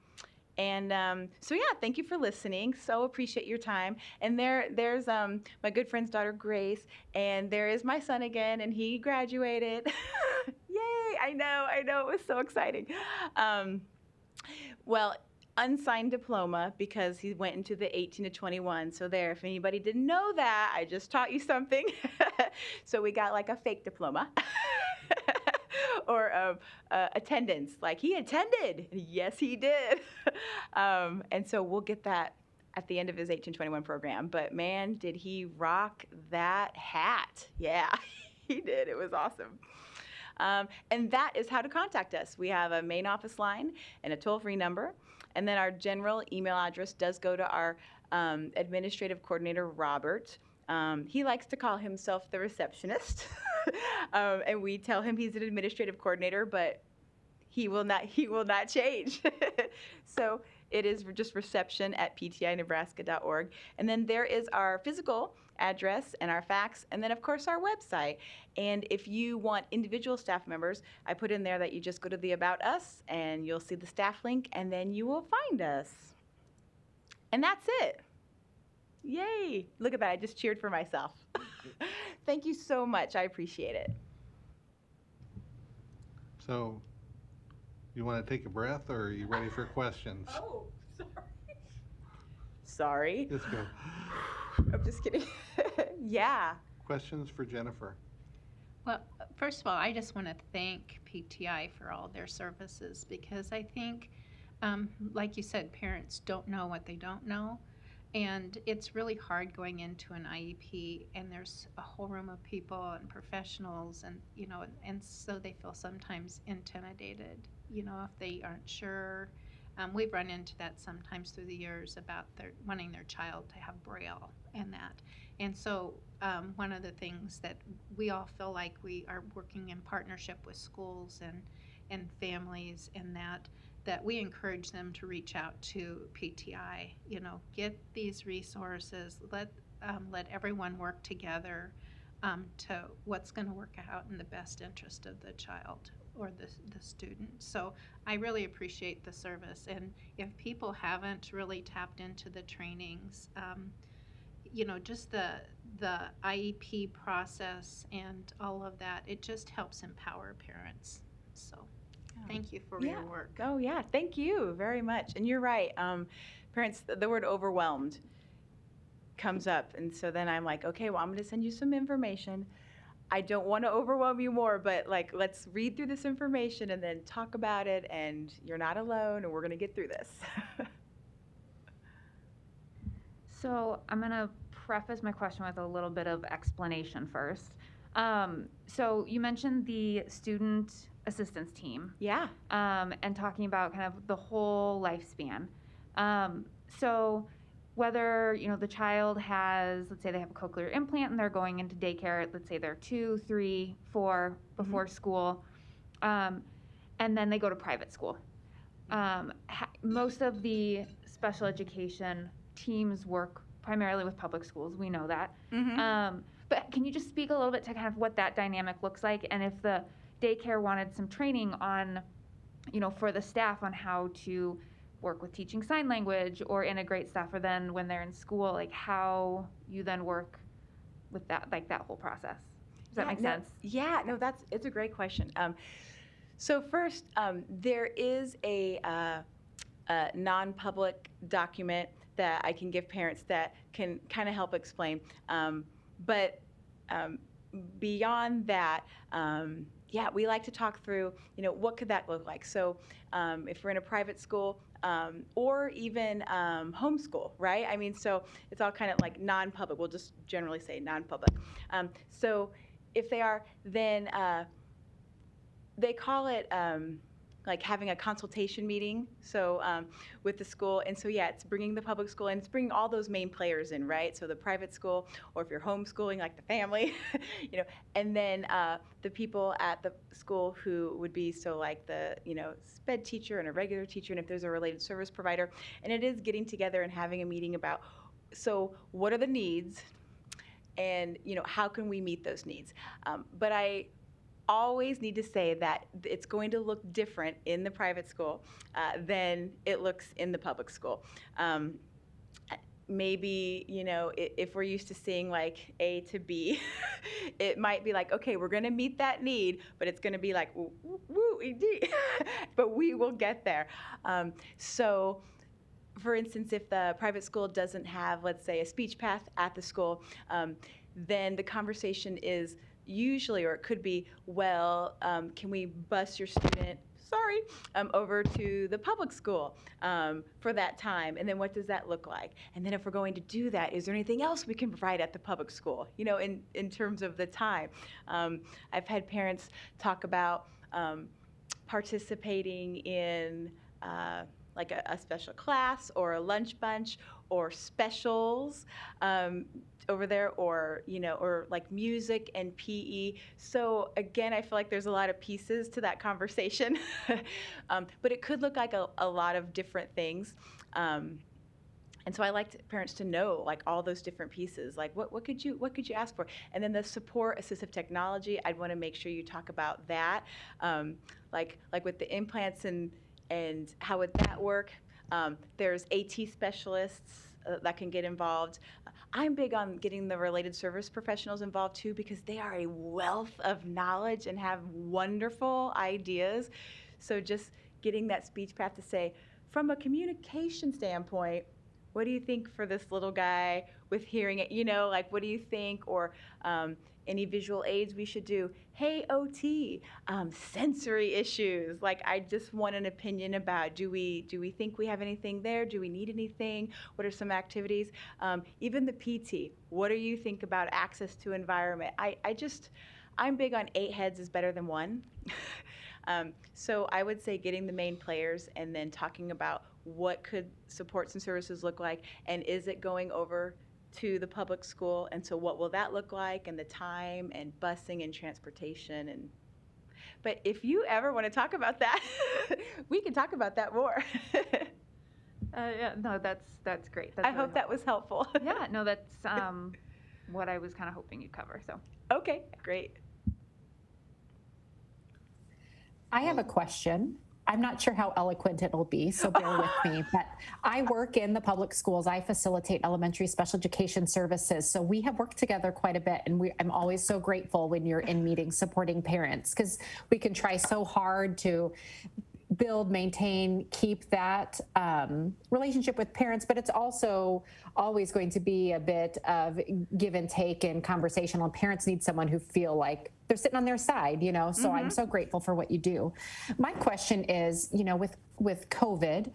Speaker 9: And so yeah, thank you for listening. So appreciate your time. And there's my good friend's daughter Grace, and there is my son again, and he graduated. Yay! I know, it was so exciting. Well, unsigned diploma because he went into the 18 to 21. So there, if anybody didn't know that, I just taught you something. So we got like a fake diploma. Or attendance, like he attended. Yes, he did. And so we'll get that at the end of his 1821 program. But man, did he rock that hat. Yeah, he did. It was awesome. And that is how to contact us. We have a main office line and a toll-free number. And then our general email address does go to our administrative coordinator, Robert. He likes to call himself the receptionist. And we tell him he's an administrative coordinator, but he will not change. So it is just reception@ptinebraska.org. And then there is our physical address and our fax, and then of course our website. And if you want individual staff members, I put in there that you just go to the About Us and you'll see the staff link, and then you will find us. And that's it. Yay! Look at that, I just cheered for myself. Thank you so much, I appreciate it.
Speaker 1: So, you want to take a breath, or are you ready for questions?
Speaker 9: Oh, sorry.
Speaker 1: Just go.
Speaker 9: I'm just kidding. Yeah.
Speaker 1: Questions for Jennifer?
Speaker 3: Well, first of all, I just want to thank PTI for all their services, because I think, like you said, parents don't know what they don't know. And it's really hard going into an IEP, and there's a whole room of people and professionals, and and so they feel sometimes intimidated, if they aren't sure. We've run into that sometimes through the years about wanting their child to have Braille and that. And so one of the things that we all feel like we are working in partnership with schools and families and that, that we encourage them to reach out to PTI, get these resources, let everyone work together to what's going to work out in the best interest of the child or the student. So I really appreciate the service. And if people haven't really tapped into the trainings, just the IEP process and all of that, it just helps empower parents. So thank you for your work.
Speaker 9: Oh, yeah. Thank you very much. And you're right. Parents, the word overwhelmed comes up. And so then I'm like, okay, well, I'm going to send you some information. I don't want to overwhelm you more, but let's read through this information and then talk about it. And you're not alone, and we're going to get through this.
Speaker 2: So I'm going to preface my question with a little bit of explanation first. So you mentioned the student assistance team.
Speaker 9: Yeah.
Speaker 2: And talking about kind of the whole lifespan. So whether, the child has, let's say they have a cochlear implant and they're going into daycare, let's say they're 2, 3, 4 before school, and then they go to private school. Most of the special education teams work primarily with public schools. We know that. But can you just speak a little bit to kind of what that dynamic looks like, and if the daycare wanted some training on, for the staff on how to work with teaching sign language or integrate stuff, or then when they're in school, like how you then work with that, like that whole process. Does that make sense?
Speaker 9: Yeah, no, it's a great question. So first, there is a non-public document that I can give parents that can kind of help explain. But beyond that, we like to talk through, what could that look like? So if we're in a private school or even homeschool, right? I mean, so it's all kind of like non-public. We'll just generally say non-public. So if they are, then they call it like having a consultation meeting, so with the school. And so, it's bringing the public school and it's bringing all those main players in, right? So the private school, or if you're homeschooling, like the family, and then the people at the school who would be, so like the, sped teacher and a regular teacher, and if there's a related service provider. And it is getting together and having a meeting about, so what are the needs, and, how can we meet those needs? But I always need to say that it's going to look different in the private school than it looks in the public school. Maybe, if we're used to seeing like A to B, it might be like, okay, we're going to meet that need, but it's going to be like, woo, ED, but we will get there. So, for instance, if the private school doesn't have, let's say, a speech path at the school, then the conversation is usually, or it could be, well, can we bus your student, over to the public school for that time? And then what does that look like? And then if we're going to do that, is there anything else we can provide at the public school, in terms of the time? I've had parents talk about participating in like a special class or a lunch bunch or specials over there, or or like music and PE. So again, I feel like there's a lot of pieces to that conversation, but it could look like a lot of different things. And so I like parents to know like all those different pieces, like what could you ask for? And then the support assistive technology, I'd want to make sure you talk about that, like with the implants and how would that work? There's AT specialists that can get involved. I'm big on getting the related service professionals involved too, because they are a wealth of knowledge and have wonderful ideas. So just getting that speech path to say, from a communication standpoint, what do you think for this little guy with hearing it? Like, what do you think? Or any visual aids we should do? Hey, OT, sensory issues. Like, I just want an opinion about, do we think we have anything there? Do we need anything? What are some activities? Even the PT, what do you think about access to environment? I'm big on 8 heads is better than 1. So I would say getting the main players and then talking about what could supports and services look like, and is it going over to the public school, and so what will that look like, and the time and busing and transportation. And But if you ever want to talk about that, we can talk about that more.
Speaker 2: Yeah, no, that's great.
Speaker 9: I hope that was helpful.
Speaker 2: Yeah, no, that's what I was kind of hoping you'd cover. So
Speaker 9: Okay, great.
Speaker 6: I have a question. I'm not sure how eloquent it'll be, so bear with me. But I work in the public schools. I facilitate elementary special education services. So we have worked together quite a bit, and I'm always so grateful when you're in meetings supporting parents, because we can try so hard to build, maintain, keep that relationship with parents, but it's also always going to be a bit of give and take and conversational. Parents need someone who feel like they're sitting on their side, you know, so I'm so grateful for what you do. My question is, you know, with COVID,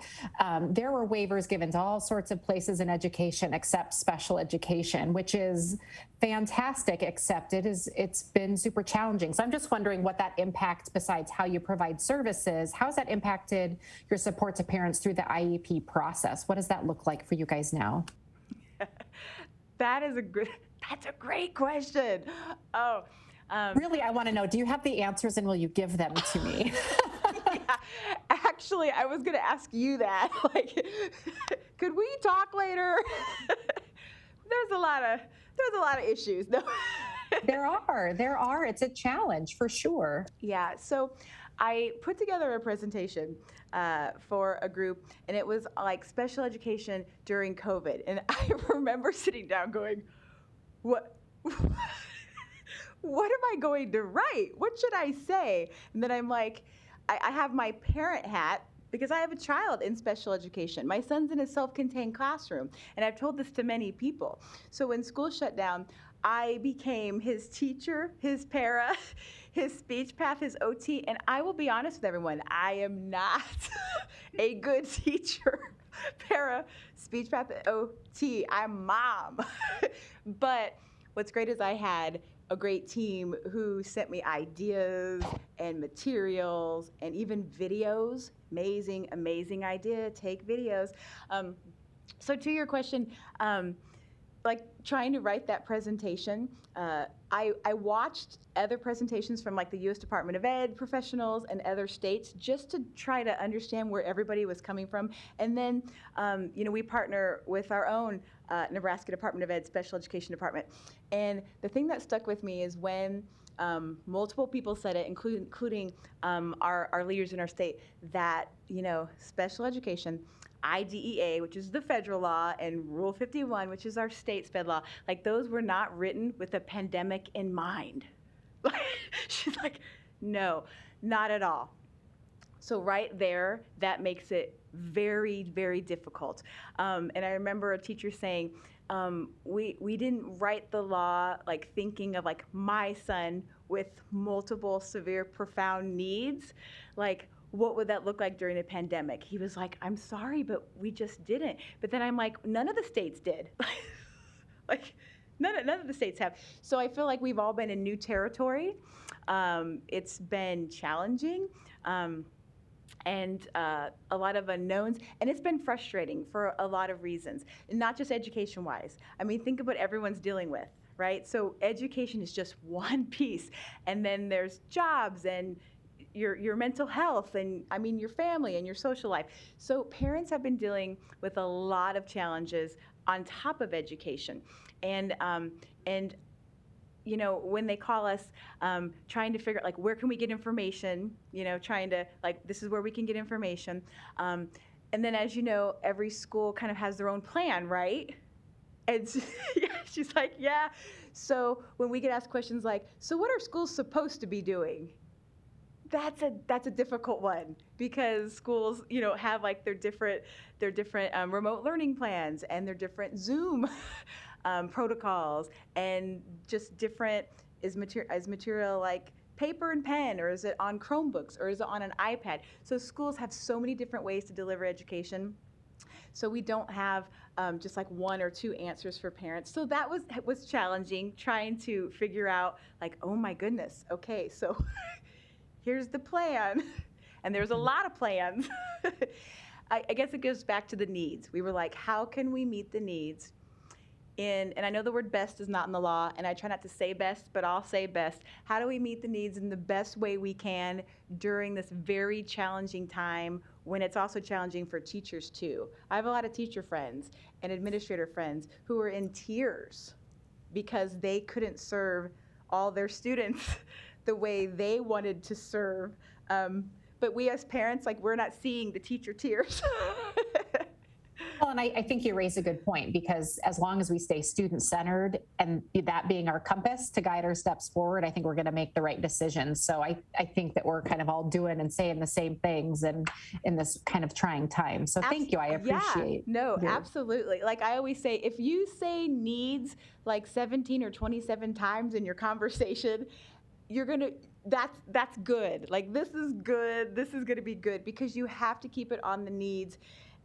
Speaker 6: there were waivers given to all sorts of places in education except special education, which is fantastic, except it's been super challenging. So I'm just wondering what that impacts, besides how you provide services, how has that impacted your support to parents through the IEP process? What does that look like for you guys now?
Speaker 9: That's a great question. Oh,
Speaker 6: really, I want to know, do you have the answers and will you give them to me?
Speaker 9: yeah. Actually, I was going to ask you that. Like, could we talk later? There's a lot of issues. No.
Speaker 6: There are. It's a challenge for sure.
Speaker 9: Yeah. So I put together a presentation for a group, and it was like special education during COVID. And I remember sitting down going, what? What am I going to write? What should I say? And then I'm like, I have my parent hat because I have a child in special education. My son's in a self-contained classroom, and I've told this to many people. So when school shut down, I became his teacher, his para, his speech path, his OT, and I will be honest with everyone, I am not a good teacher, para, speech path, OT. I'm mom. But what's great is I had a great team who sent me ideas and materials and even videos. Amazing idea, take videos. So to your question, like trying to write that presentation, I watched other presentations from like the U.S. Department of Ed professionals and other states just to try to understand where everybody was coming from. And then, you know, we partner with our own Nebraska Department of Ed Special Education Department. And the thing that stuck with me is when multiple people said it, including our leaders in our state, that, you know, special education, IDEA, which is the federal law, and Rule 51, which is our state sped law, like those were not written with a pandemic in mind. She's like, no, not at all. So right there, that makes it very, very difficult. And I remember a teacher saying, we didn't write the law like thinking of like my son with multiple severe, profound needs, like what would that look like during a pandemic? He was like, I'm sorry, but we just didn't. But then I'm like, none of the states did. Like, none of the states have. So I feel like we've all been in new territory. It's been challenging. And a lot of unknowns, and it's been frustrating for a lot of reasons, and not just education-wise. I mean, think of what everyone's dealing with, right? So education is just one piece, and then there's jobs and your mental health, and I mean your family and your social life. So parents have been dealing with a lot of challenges on top of education, and you know, when they call us, trying to figure out, like, where can we get information, you know, trying to, like, this is where we can get information. And then, as you know, every school kind of has their own plan, right? And yeah, she's like, yeah. So when we get asked questions like, so what are schools supposed to be doing? That's a difficult one, because schools, you know, have like their different remote learning plans and their different Zoom protocols, and just different is material like paper and pen, or is it on Chromebooks, or is it on an iPad? So schools have so many different ways to deliver education. So we don't have just like one or two answers for parents. So that was challenging, trying to figure out like, oh my goodness, okay, so here's the plan. And there's a lot of plans. I guess it goes back to the needs. We were like, how can we meet the needs and I know the word best is not in the law, and I try not to say best, but I'll say best. How do we meet the needs in the best way we can during this very challenging time when it's also challenging for teachers too? I have a lot of teacher friends and administrator friends who are in tears because they couldn't serve all their students the way they wanted to serve. But we as parents, like, we're not seeing the teacher tears.
Speaker 6: Well, and I think you raise a good point, because as long as we stay student-centered and that being our compass to guide our steps forward, I think we're going to make the right decisions. So I think that we're kind of all doing and saying the same things and in this kind of trying time. So thank you. I appreciate.
Speaker 9: Yeah, no, absolutely. Like I always say, if you say needs like 17 or 27 times in your conversation, you're going to, that's good. Like, this is good. This is going to be good, because you have to keep it on the needs.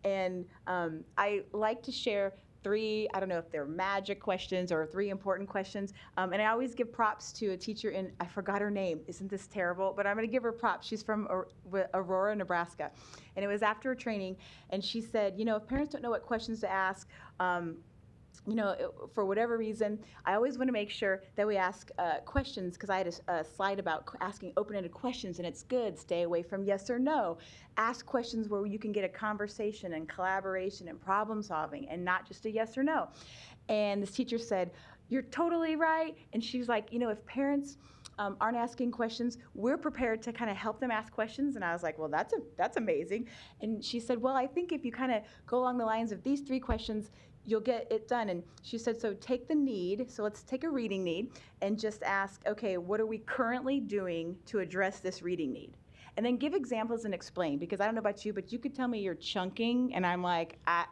Speaker 9: And I like to share 3, I don't know if they're magic questions or 3 important questions. And I always give props to a teacher in, I forgot her name. Isn't this terrible? But I'm going to give her props. She's from Aurora, Nebraska. And it was after a training. And she said, if parents don't know what questions to ask, for whatever reason, I always want to make sure that we ask questions, because I had a slide about asking open-ended questions, and it's good. Stay away from yes or no. Ask questions where you can get a conversation and collaboration and problem solving, and not just a yes or no. And this teacher said, "You're totally right." And she's like, if parents aren't asking questions, we're prepared to kind of help them ask questions. And I was like, well, that's amazing. And she said, well, I think if you kind of go along the lines of these 3 questions, you'll get it done. And she said, so take the need, so let's take a reading need, and just ask, okay, what are we currently doing to address this reading need? And then give examples and explain, because I don't know about you, but you could tell me you're chunking, and I'm like, I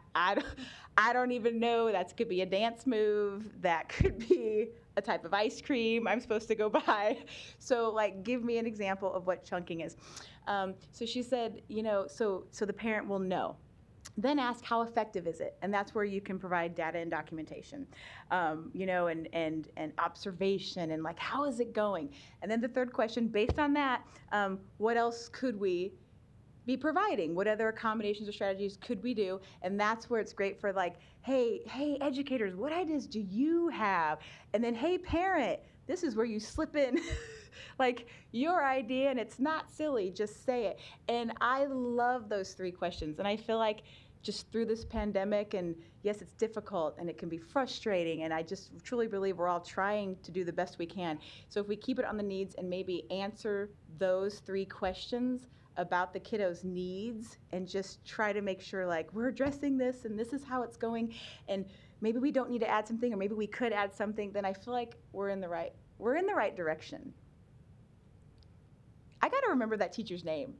Speaker 9: don't even know. That could be a dance move. That could be a type of ice cream I'm supposed to go buy. So, like, give me an example of what chunking is. So she said, so the parent will know. Then ask, how effective is it? And that's where you can provide data and documentation, and observation, and like, how is it going? And then the third question, based on that, what else could we be providing? What other accommodations or strategies could we do? And that's where it's great for, like, hey, educators, what ideas do you have? And then, hey, parent, this is where you slip in like your idea, and it's not silly, just say it. And I love those 3 questions. And I feel like just through this pandemic, and yes, it's difficult and it can be frustrating, and I just truly believe we're all trying to do the best we can. So if we keep it on the needs and maybe answer those 3 questions about the kiddos' needs, and just try to make sure, like, we're addressing this and this is how it's going, and maybe we don't need to add something, or maybe we could add something, then I feel like we're in the right direction. I got to remember that teacher's name.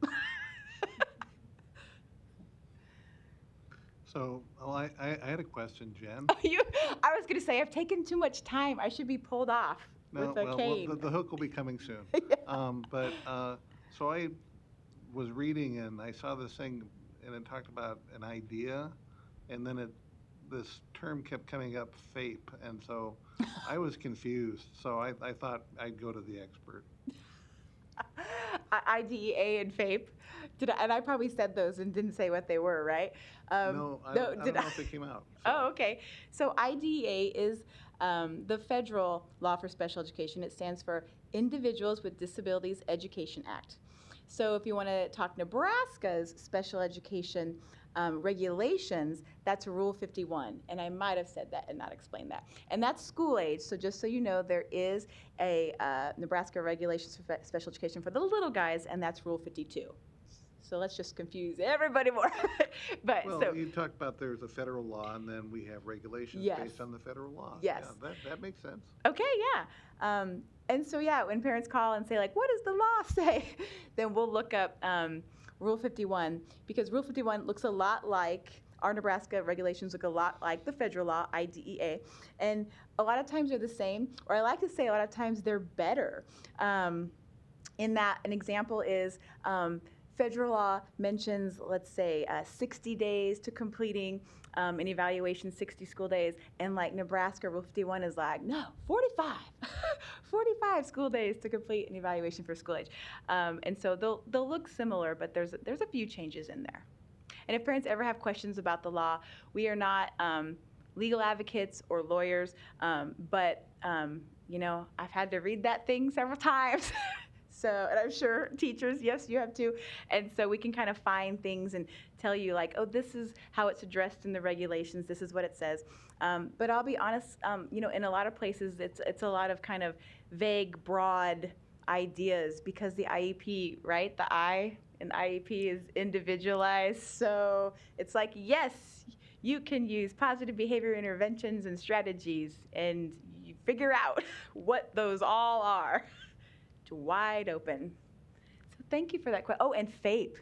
Speaker 1: So, I had a question, Jen.
Speaker 9: I was going to say, I've taken too much time. I should be pulled off with a cane.
Speaker 1: The hook will be coming soon.
Speaker 9: Yeah.
Speaker 1: So I was reading, and I saw this thing, and it talked about an idea, and then this term kept coming up, FAPE, and so I was confused. So I thought I'd go to the expert.
Speaker 9: IDEA and FAPE. And I probably said those and didn't say what they were, right?
Speaker 1: No, I don't know if it came out. So.
Speaker 9: Oh, okay. So IDEA is the federal law for special education. It stands for Individuals with Disabilities Education Act. So if you want to talk Nebraska's special education regulations, that's Rule 51. And I might have said that and not explained that. And that's school age. So just so you know, there is a Nebraska regulations for special education for the little guys, and that's Rule 52. So let's just confuse everybody more.
Speaker 1: Well, you talked about there's a federal law, and then we have regulations based on the federal law.
Speaker 9: Yes.
Speaker 1: Yeah, that makes sense.
Speaker 9: Okay, yeah. And so, yeah, when parents call and say, like, what does the law say? Then we'll look up Rule 51, because Rule 51 looks a lot like, our Nebraska regulations look a lot like the federal law, IDEA. And a lot of times they're the same, or I like to say a lot of times they're better. In that, an example is, federal law mentions, let's say, 60 days to completing an evaluation, 60 school days, and like Nebraska Rule 51 is like, no, 45, 45 school days to complete an evaluation for school age. And so they'll look similar, but there's a few changes in there. And if parents ever have questions about the law, we are not legal advocates or lawyers, but I've had to read that thing several times. So, and I'm sure teachers, yes, you have to. And so we can kind of find things and tell you like, oh, this is how it's addressed in the regulations. This is what it says. But I'll be honest, in a lot of places, it's a lot of kind of vague, broad ideas because the IEP, right? The I in IEP is individualized. So it's like, yes, you can use positive behavior interventions and strategies and you figure out what those all are. It's wide open. So thank you for that question. Oh, and FAPE.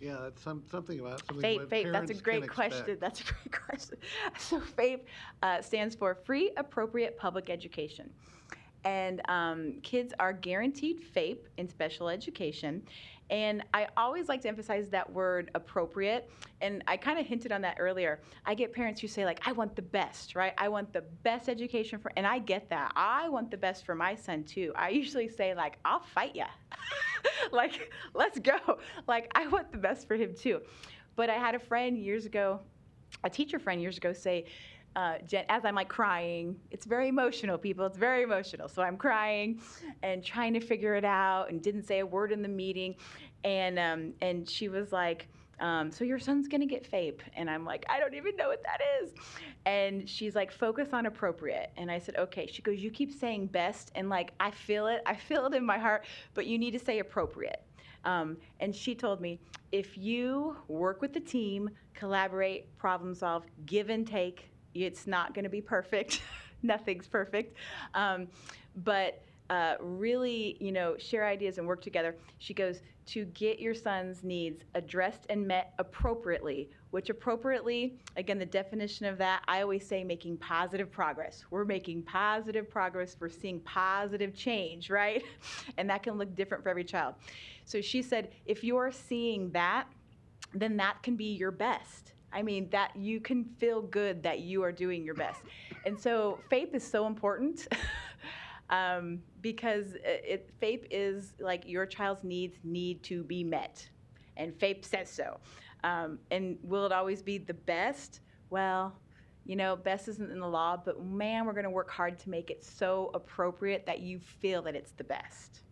Speaker 1: Yeah, that's something about something
Speaker 9: FAPE,
Speaker 1: what
Speaker 9: FAPE, that's a
Speaker 1: parents
Speaker 9: great
Speaker 1: can
Speaker 9: question.
Speaker 1: expect.
Speaker 9: That's a great question. So FAPE stands for Free Appropriate Public Education. And kids are guaranteed FAPE in special education. And I always like to emphasize that word appropriate. And I kind of hinted on that earlier. I get parents who say, like, I want the best, right? I want the best education for, and I get that. I want the best for my son, too. I usually say, like, I'll fight ya. Like, let's go. Like, I want the best for him, too. But I had a friend years ago, a teacher friend years ago say, Jen, as I'm like crying, it's very emotional, people. It's very emotional. So I'm crying and trying to figure it out and didn't say a word in the meeting. And she was like, so your son's going to get FAPE. And I'm like, I don't even know what that is. And she's like, focus on appropriate. And I said, okay. She goes, you keep saying best. And like, I feel it in my heart, but you need to say appropriate. And she told me, if you work with the team, collaborate, problem solve, give and take, it's not going to be perfect. Nothing's perfect. But really, share ideas and work together. She goes, to get your son's needs addressed and met appropriately, which appropriately, again, the definition of that, I always say making positive progress. We're making positive progress. We're seeing positive change, right? And that can look different for every child. So she said, if you're seeing that, then that can be your best. I mean, that you can feel good that you are doing your best. And so FAPE is so important because FAPE is like your child's needs need to be met. And FAPE says so. And will it always be the best? Well, best isn't in the law, but man, we're going to work hard to make it so appropriate that you feel that it's the best.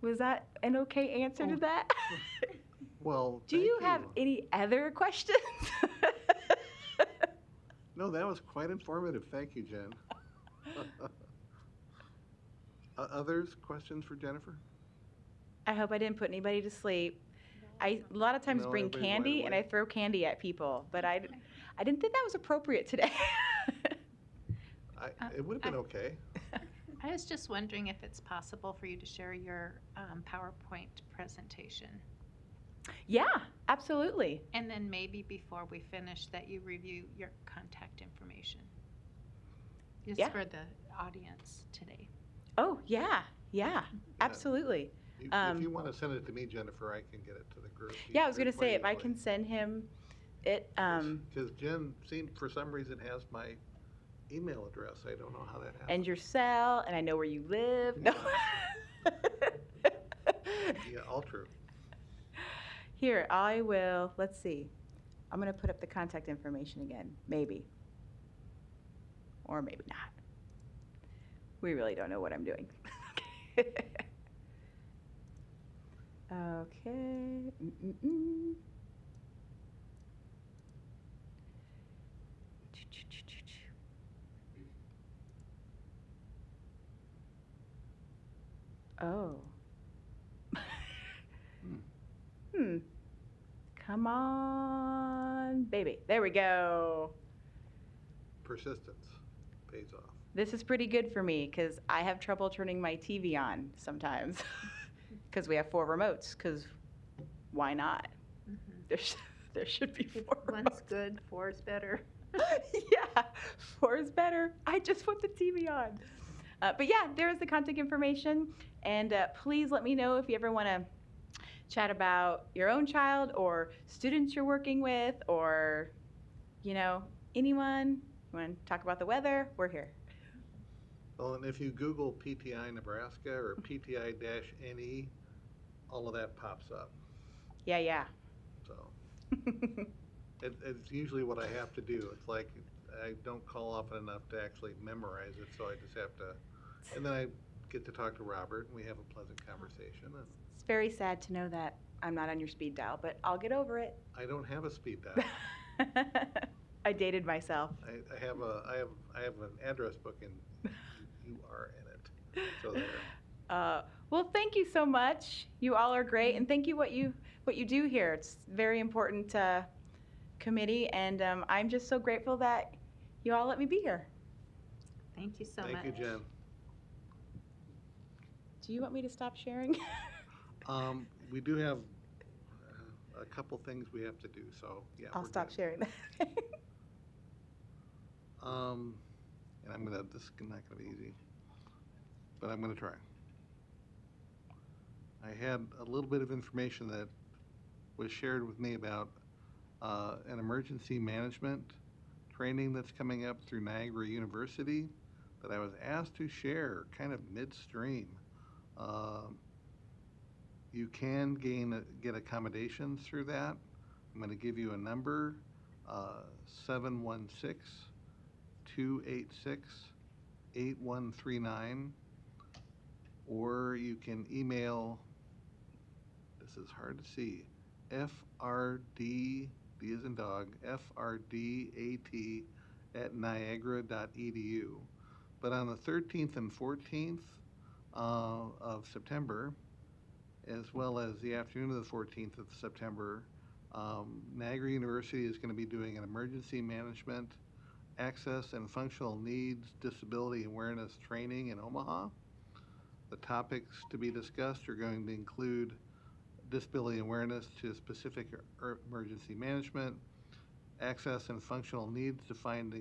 Speaker 9: Was that an okay answer to that?
Speaker 1: Well,
Speaker 9: Do you have any other questions?
Speaker 1: No, that was quite informative. Thank you, Jen. Others, questions for Jennifer?
Speaker 9: I hope I didn't put anybody to sleep. A lot of times
Speaker 1: No,
Speaker 9: bring
Speaker 1: everybody's wide
Speaker 9: candy and I
Speaker 1: awake.
Speaker 9: throw candy at people, but I didn't think that was appropriate today.
Speaker 1: It would have been okay.
Speaker 3: I was just wondering if it's possible for you to share your PowerPoint presentation.
Speaker 9: Yeah, absolutely.
Speaker 3: And then maybe before we finish that you review your contact information. Just
Speaker 9: Yeah.
Speaker 3: for the audience today.
Speaker 9: Oh, yeah, absolutely.
Speaker 1: If you want to send it to me, Jennifer, I can get it to the group.
Speaker 9: Yeah, I was going to say, if I can send him it.
Speaker 1: Because Jen for some reason has my email address. I don't know how that happened.
Speaker 9: And your cell, and I know where you live. No.
Speaker 1: Yeah, all true.
Speaker 9: Here, I will, let's see. I'm going to put up the contact information again, maybe. Or maybe not. We really don't know what I'm doing. Okay. Oh. Come on, baby. There we go.
Speaker 1: Persistence pays off.
Speaker 9: This is pretty good for me because I have trouble turning my TV on sometimes because we have 4 remotes, because why not? There should be 4
Speaker 3: One's
Speaker 9: remotes.
Speaker 3: good, 4 is better.
Speaker 9: Yeah, 4 is better. I just put the TV on. But yeah, there is the contact information. And please let me know if you ever want to chat about your own child or students you're working with or, anyone. You want to talk about the weather? We're here.
Speaker 1: Well, and if you Google PTI Nebraska or PTI-NE, all of that pops up.
Speaker 9: Yeah.
Speaker 1: So, It's usually what I have to do. It's like, I don't call often enough to actually memorize it, so I just have to, and then I get to talk to Robert, and we have a pleasant conversation, and
Speaker 9: It's very sad to know that I'm not on your speed dial, but I'll get over it.
Speaker 1: I don't have a speed dial.
Speaker 9: I dated myself.
Speaker 1: I have an address book, and you are in it, so there.
Speaker 9: Well, thank you so much. You all are great, and thank you what you do here. It's very important committee, and I'm just so grateful that you all let me be here.
Speaker 3: Thank you so much.
Speaker 1: Thank you, Jen.
Speaker 9: Do you want me to stop sharing?
Speaker 1: We do have a couple things we have to do, so yeah.
Speaker 9: I'll
Speaker 1: we're
Speaker 9: stop
Speaker 1: good.
Speaker 9: sharing that.
Speaker 1: And this is not gonna be easy, but I'm gonna try. I had a little bit of information that was shared with me about an emergency management training that's coming up through Niagara University that I was asked to share kind of midstream. You can get accommodations through that. I'm going to give you a number, 716-286-8139, or you can email, this is hard to see, FRD, D as in dog, FRDAT @niagara.edu. But on the 13th and 14th of September, as well as the afternoon of the 14th of September, Niagara University is going to be doing an emergency management, access and functional needs, disability awareness training in Omaha. The topics to be discussed are going to include disability awareness to specific emergency management, access and functional needs defined to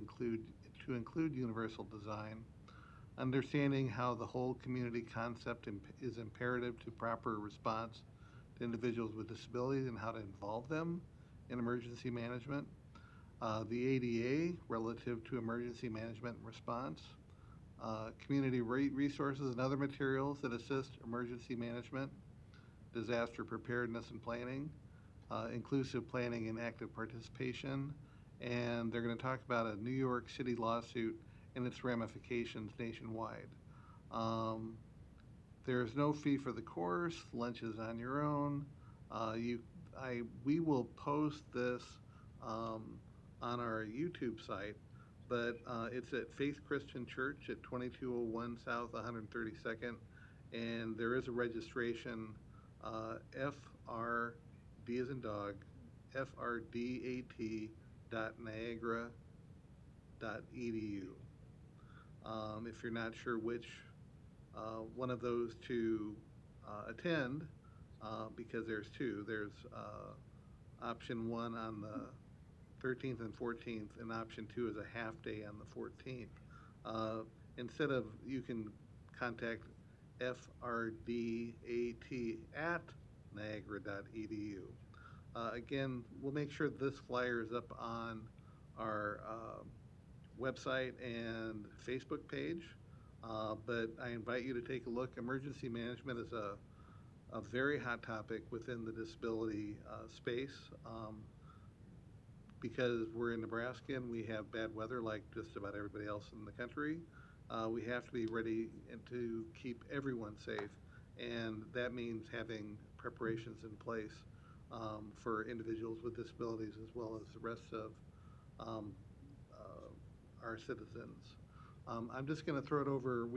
Speaker 1: include universal design, understanding how the whole community concept is imperative to proper response to individuals with disabilities and how to involve them in emergency management, the ADA relative to emergency management and response, community resources and other materials that assist emergency management, disaster preparedness and planning, inclusive planning and active participation, and they're going to talk about a New York City lawsuit and its ramifications nationwide. There's no fee for the course. Lunch is on your own. We will post this on our YouTube site, but it's at Faith Christian Church at 2201 South 132nd, and there is a registration, FRD as in dog, FRDAT.niagara.edu. If you're not sure which one of those to attend, because there's two, there's option one on the 13th and 14th, and option two is a half day on the 14th. Instead of, you can contact FRDAT@niagara.edu. Again, we'll make sure this flyer is up on our website and Facebook page, but I invite you to take a look. Emergency management is a very hot topic within the disability space. Because we're in Nebraska and we have bad weather like just about everybody else in the country, we have to be ready and to keep everyone safe. And that means having preparations in place for individuals with disabilities as well as the rest of our citizens. I'm just going to throw it over.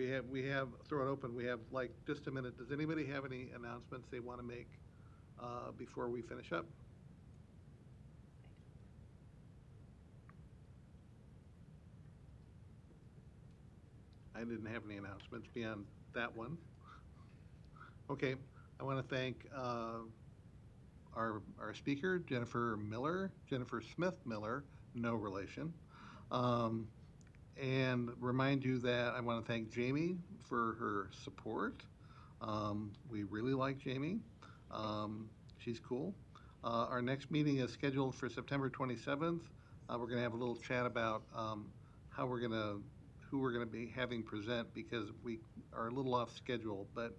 Speaker 1: Throw it open. We have like just a minute. Does anybody have any announcements they want to make before we finish up? I didn't have any announcements beyond that one. Okay, I want to thank our speaker, Jennifer Smith Miller, no relation. And remind you that I want to thank Jamie for her support. We really like Jamie. She's cool. Our next meeting is scheduled for September 27th. We're going to have a little chat about who we're going to be having present, because we are a little off schedule, but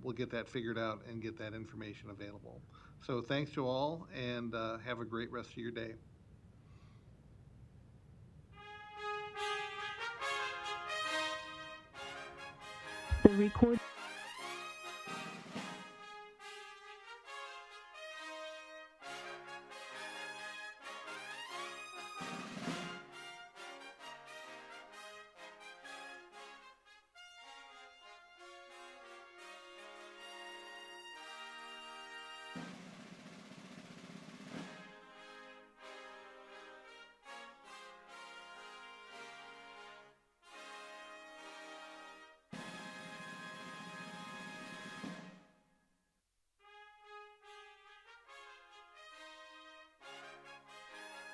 Speaker 1: we'll get that figured out and get that information available. So thanks to all, and have a great rest of your day.
Speaker 10: The record